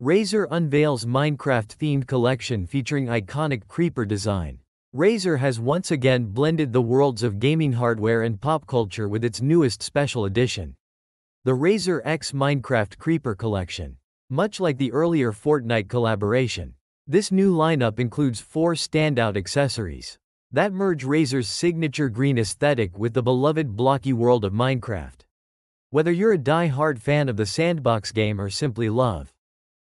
Razer unveils Minecraft-themed collection featuring iconic creeper design. Razer has once again blended the worlds of gaming hardware and pop culture with its newest special edition, the Razer X Minecraft Creeper Collection. Much like the earlier Fortnite collaboration, this new lineup includes 4 standout accessories that merge Razer's signature green aesthetic with the beloved blocky world of Minecraft. Whether you're a die-hard fan of the sandbox game or simply love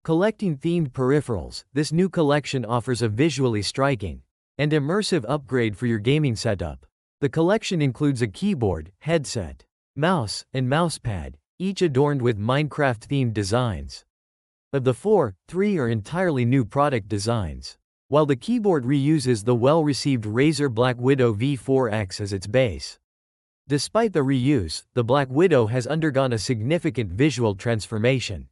collecting themed peripherals, this new collection offers a visually striking and immersive upgrade for your gaming setup. The collection includes a keyboard, headset, mouse, and mousepad, each adorned with Minecraft-themed designs. Of the 4, 3 are entirely new product designs, while the keyboard reuses the well-received Razer Black Widow V4X as its base. Despite the reuse, the Black Widow has undergone a significant visual transformation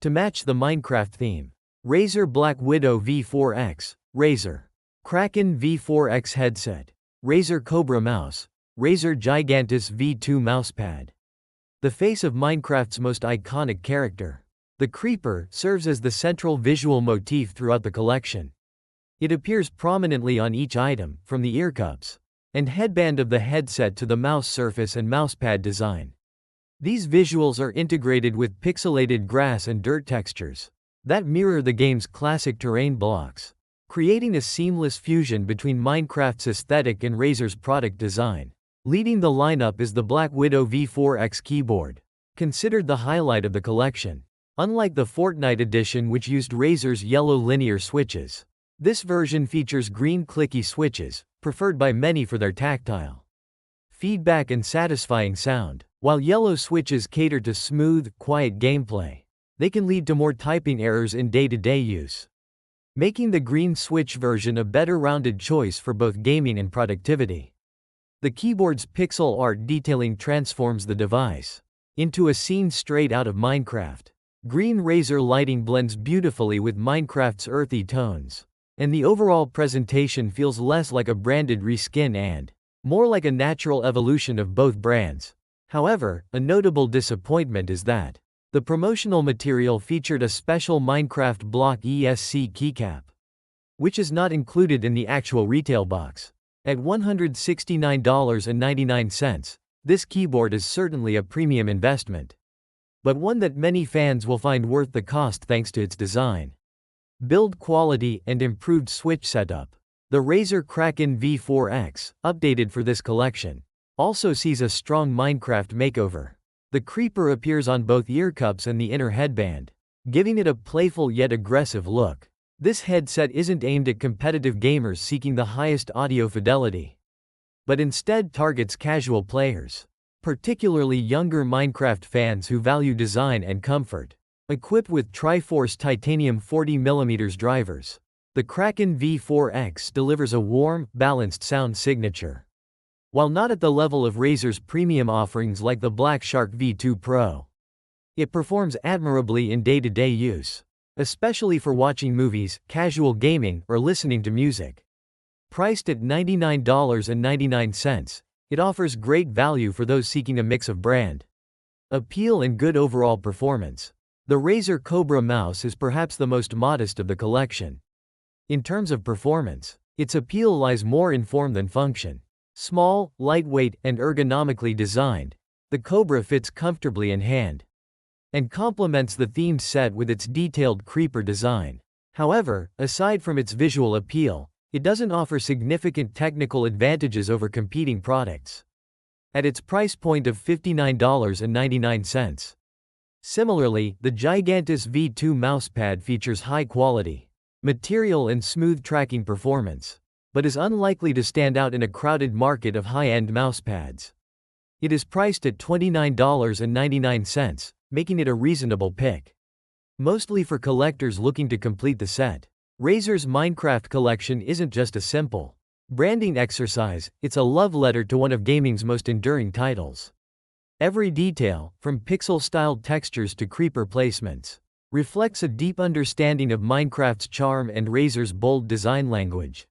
to match the Minecraft theme. Razer Black Widow V4X, Razer Kraken V4X headset, Razer Cobra mouse, Razer Gigantus V2 mousepad. The face of Minecraft's most iconic character, the creeper, serves as the central visual motif throughout the collection. It appears prominently on each item, from the ear cups and headband of the headset to the mouse surface and mousepad design. These visuals are integrated with pixelated grass and dirt textures that mirror the game's classic terrain blocks, creating a seamless fusion between Minecraft's aesthetic and Razer's product design. Leading the lineup is the Black Widow V4X keyboard, considered the highlight of the collection. Unlike the Fortnite edition, which used Razer's yellow linear switches, this version features green clicky switches, preferred by many for their tactile feedback and satisfying sound. While yellow switches cater to smooth, quiet gameplay, they can lead to more typing errors in day-to-day use, making the green switch version a better rounded choice for both gaming and productivity. The keyboard's pixel art detailing transforms the device into a scene straight out of Minecraft. Green Razer lighting blends beautifully with Minecraft's earthy tones, and the overall presentation feels less like a branded reskin and more like a natural evolution of both brands. However, a notable disappointment is that the promotional material featured a special Minecraft block ESC keycap, which is not included in the actual retail box. At $169.99, this keyboard is certainly a premium investment, but one that many fans will find worth the cost thanks to its design, build quality, and improved switch setup. The Razer Kraken V4X, updated for this collection, also sees a strong Minecraft makeover. The creeper appears on both ear cups and the inner headband, giving it a playful yet aggressive look. This headset isn't aimed at competitive gamers seeking the highest audio fidelity, but instead targets casual players, particularly younger Minecraft fans who value design and comfort. Equipped with Triforce titanium 40mm drivers, the Kraken V4X delivers a warm, balanced sound signature. While not at the level of Razer's premium offerings like the Black Shark V2 Pro, it performs admirably in day-to-day use, especially for watching movies, casual gaming, or listening to music. Priced at $99.99, it offers great value for those seeking a mix of brand appeal and good overall performance. The Razer Cobra mouse is perhaps the most modest of the collection. In terms of performance, its appeal lies more in form than function. Small, lightweight, and ergonomically designed, the Cobra fits comfortably in hand and complements the themed set with its detailed creeper design. However, aside from its visual appeal, it doesn't offer significant technical advantages over competing products at its price point of $59.99. Similarly, the Gigantus V2 mousepad features high-quality material and smooth tracking performance, but is unlikely to stand out in a crowded market of high-end mousepads. It is priced at $29.99, making it a reasonable pick, mostly for collectors looking to complete the set. Razer's Minecraft collection isn't just a simple branding exercise, it's a love letter to one of gaming's most enduring titles. Every detail, from pixel-styled textures to creeper placements, reflects a deep understanding of Minecraft's charm and Razer's bold design language.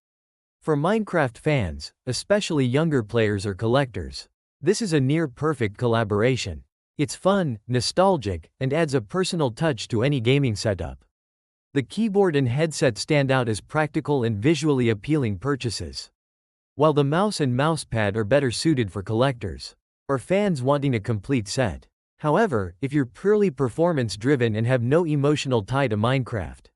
For Minecraft fans, especially younger players or collectors, this is a near-perfect collaboration. It's fun, nostalgic, and adds a personal touch to any gaming setup. The keyboard and headset stand out as practical and visually appealing purchases, while the mouse and mousepad are better suited for collectors or fans wanting a complete set. However, if you're purely performance-driven and have no emotional tie to Minecraft,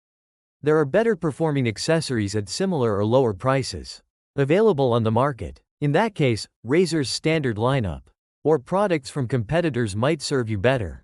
there are better performing accessories at similar or lower prices available on the market. In that case, Razer's standard lineup or products from competitors might serve you better.